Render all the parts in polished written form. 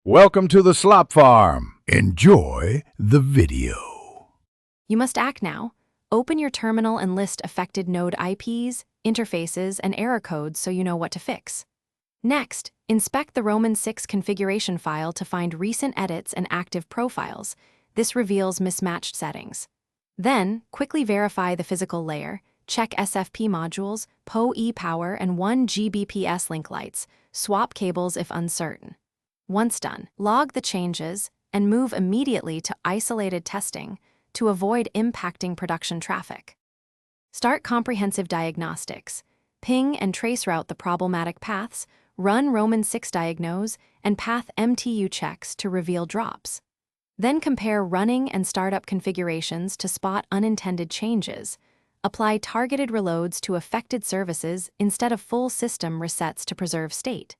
Welcome to the slop farm. Enjoy the video. You must act now. Open your terminal and list affected node IPs, interfaces, and error codes so you know what to fix. Next, inspect the Roman 6 configuration file to find recent edits and active profiles. This reveals mismatched settings. Then, quickly verify the physical layer. Check SFP modules, PoE power, and 1 Gbps link lights. Swap cables if uncertain. Once done, log the changes and move immediately to isolated testing to avoid impacting production traffic. Start comprehensive diagnostics. Ping and traceroute the problematic paths, run Roman 6 diagnose, and path MTU checks to reveal drops. Then compare running and startup configurations to spot unintended changes. Apply targeted reloads to affected services instead of full system resets to preserve state.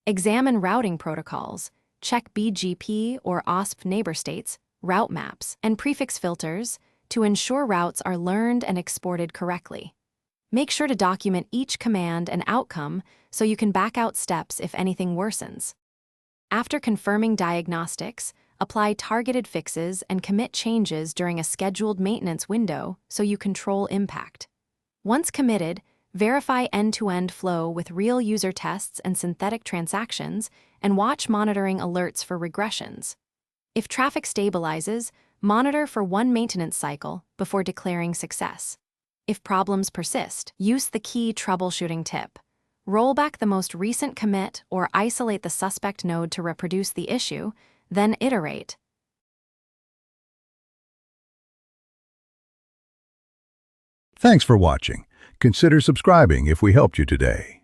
Examine routing protocols. Check BGP or OSP neighbor states, route maps, and prefix filters to ensure routes are learned and exported correctly. Make sure to document each command and outcome so you can back out steps if anything worsens. After confirming diagnostics, apply targeted fixes and commit changes during a scheduled maintenance window so you control impact. Once committed, verify end-to-end flow with real user tests and synthetic transactions, and watch monitoring alerts for regressions. If traffic stabilizes, monitor for one maintenance cycle before declaring success. If problems persist, use the key troubleshooting tip. Roll back the most recent commit or isolate the suspect node to reproduce the issue, then iterate. Thanks for watching. Consider subscribing if we helped you today.